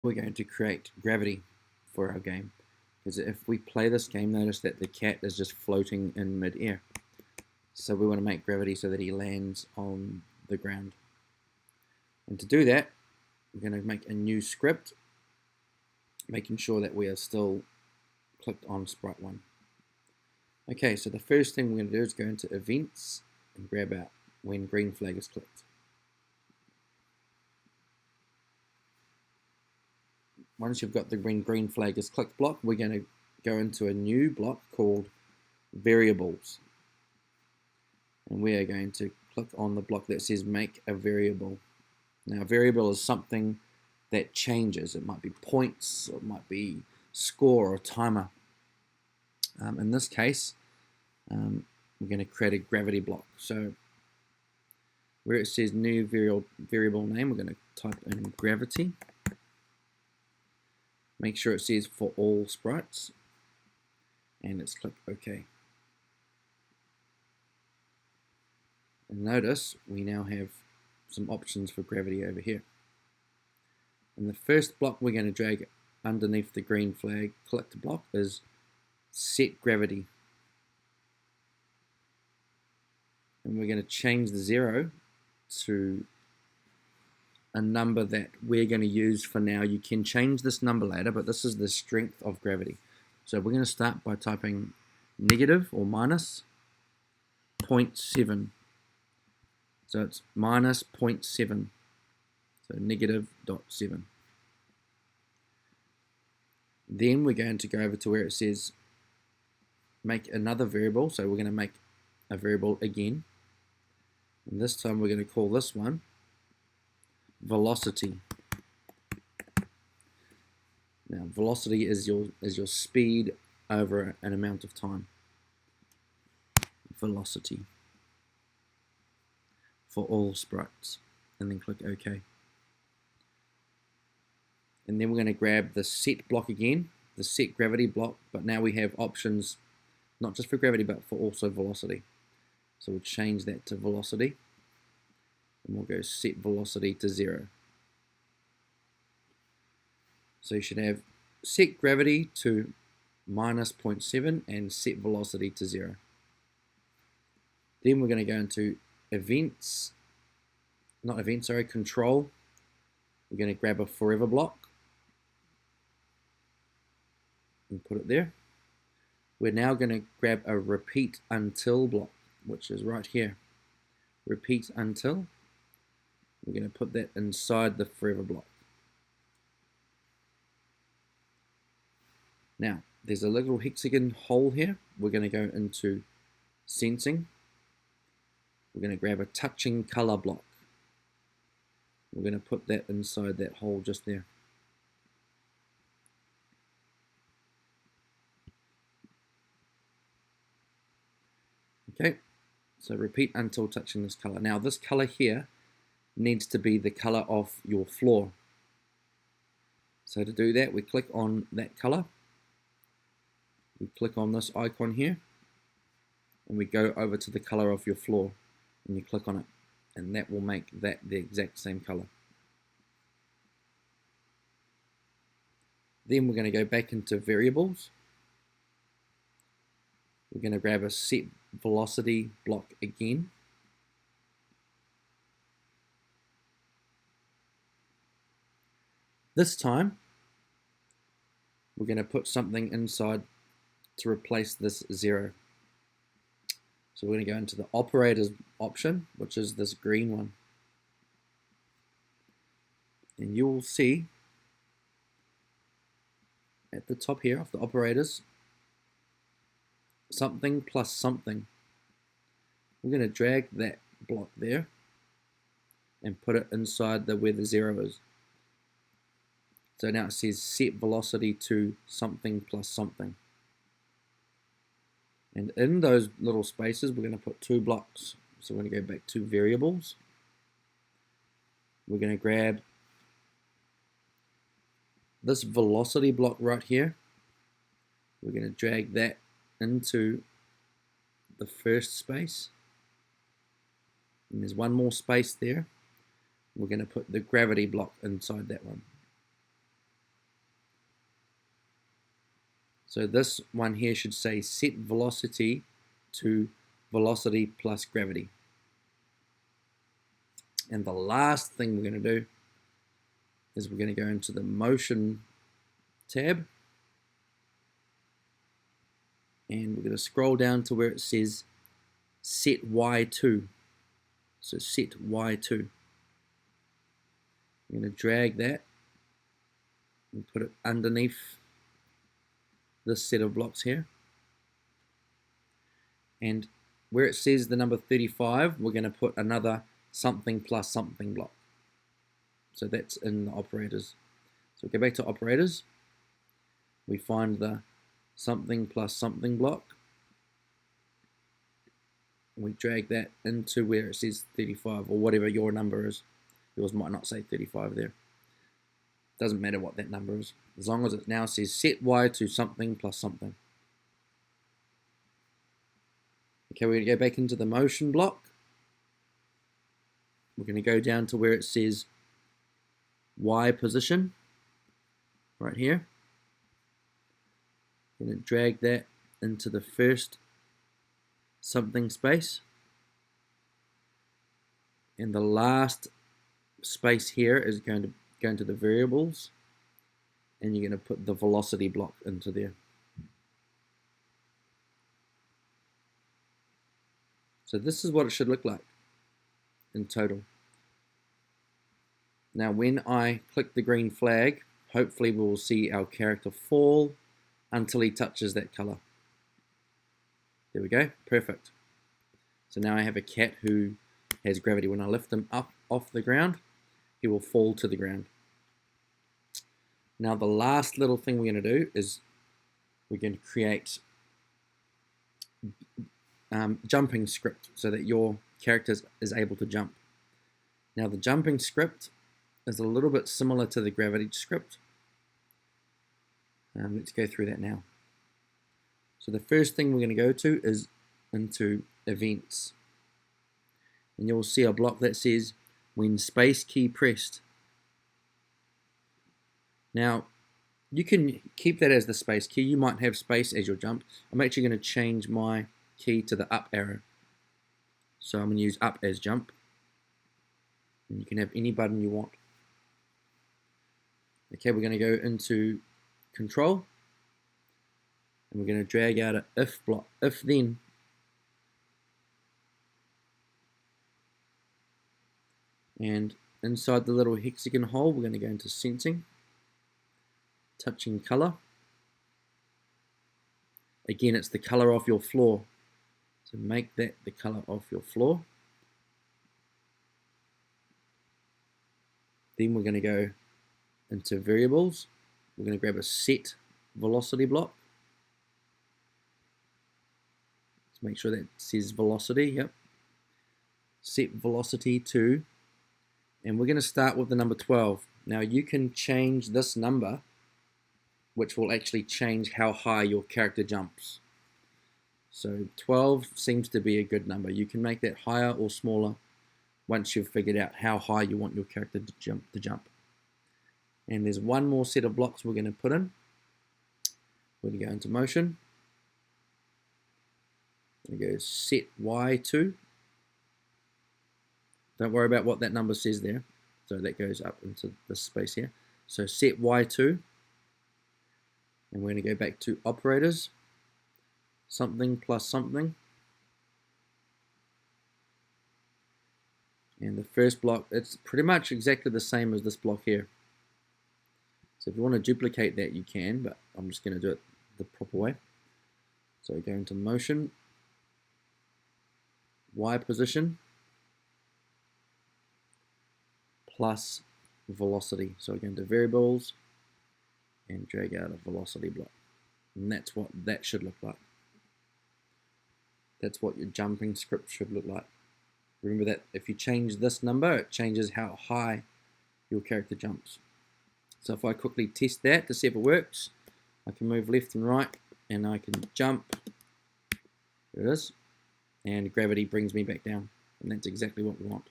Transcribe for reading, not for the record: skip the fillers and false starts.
we're going to create gravity for our game. Because if we play this game, notice that the cat is just floating in mid-air. So we want to make gravity so that he lands on the ground. And to do that, we're going to make a new script, making sure that we are still clicked on sprite 1. Okay, so the first thing we're going to do is go into events and grab out when green flag is clicked. Once you've got the green flag is clicked block, we're going to go into a new block called variables. And we are going to click on the block that says make a variable. Now, a variable is something that changes. It might be points, or it might be score or timer. In this case, we're going to create a gravity block. So where it says new variable name, we're going to type in gravity. Make sure it says for all sprites, and let's click OK. And notice we now have some options for gravity over here. And the first block we're going to drag underneath the green flag clicked block is set gravity. And we're going to change the 0 to a number that we're going to use for now. You can change this number later, but this is the strength of gravity. So we're going to start by typing negative or minus 0.7. So it's minus 0.7. So negative 0.7. Then we're going to go over to where it says make another variable. So we're going to make a variable again. And this time we're going to call this one velocity. Now, velocity is your speed over an amount of time. Velocity for all sprites, and then click OK. And then we're going to grab the set block again, the set gravity block, but now we have options not just for gravity but for also velocity. So we'll change that to velocity, and we'll go set velocity to 0. So you should have set gravity to minus 0.7 and set velocity to 0. Then we're going to go into control. We're going to grab a forever block and put it there. We're now going to grab a repeat until block, which is right here. Repeat until. We're going to put that inside the forever block. Now, there's a little hexagon hole here. We're going to go into sensing. We're going to grab a touching color block. We're going to put that inside that hole just there. Okay, so repeat until touching this color. Now this color here needs to be the color of your floor. So to do that, we click on that color. We click on this icon here, and we go over to the color of your floor, and you click on it, and that will make that the exact same color. Then we're going to go back into variables. We're going to grab a set velocity block again. This time, we're going to put something inside to replace this 0. So we're going to go into the operators option, which is this green one. And you will see at the top here of the operators, something plus something. We're going to drag that block there and put it inside where the 0 is. So now it says set velocity to something plus something. And in those little spaces, we're going to put 2 blocks. So we're going to go back to variables. We're going to grab this velocity block right here. We're going to drag that into the first space. And there's one more space there. We're going to put the gravity block inside that one. So this one here should say set velocity to velocity plus gravity. And the last thing we're going to do is we're going to go into the motion tab, and we're going to scroll down to where it says set Y2. So set Y2. I'm going to drag that and put it underneath this set of blocks here. And where it says the number 35, we're going to put another something plus something block. So that's in the operators. So go back to operators. We find the something plus something block. We drag that into where it says 35 or whatever your number is. Yours might not say 35 there. Doesn't matter what that number is, as long as it now says set Y to something plus something. Okay, we're going to go back into the motion block. We're going to go down to where it says Y position, right here. I'm going to drag that into the first something space. And the last space here is going to go into the variables, and you're going to put the velocity block into there. So this is what it should look like in total. Now when I click the green flag, hopefully we will see our character fall until he touches that color. There we go, perfect. So now I have a cat who has gravity. When I lift him up off the ground, he will fall to the ground. Now the last little thing we're going to do is we're going to create jumping script so that your character is able to jump. Now the jumping script is a little bit similar to the gravity script. Let's go through that now. So the first thing we're going to go to is into events. And you'll see a block that says when space key pressed. Now you can keep that as the space key. You might have space as your jump. I'm actually going to change my key to the up arrow. So I'm going to use up as jump. And you can have any button you want. Okay, we're going to go into control. And we're going to drag out an if block, if then. And inside the little hexagon hole, we're going to go into sensing, touching color. Again, it's the color of your floor. So make that the color of your floor. Then we're going to go into variables. We're going to grab a set velocity block. Let's make sure that says velocity. Yep. Set velocity to, and we're going to start with the number 12. Now you can change this number, which will actually change how high your character jumps. So 12 seems to be a good number. You can make that higher or smaller once you've figured out how high you want your character to jump. And there's one more set of blocks we're going to put in. We're going to go into motion. We're going to go set Y2. Don't worry about what that number says there. So that goes up into this space here. So set Y2. And we're going to go back to operators. Something plus something. And the first block, it's pretty much exactly the same as this block here. So if you want to duplicate that, you can, but I'm just going to do it the proper way. So go into motion, Y position, plus velocity. So I go into variables and drag out a velocity block. And that's what that should look like. That's what your jumping script should look like. Remember that if you change this number, it changes how high your character jumps. So if I quickly test that to see if it works, I can move left and right, and I can jump. There it is. And gravity brings me back down. And that's exactly what we want.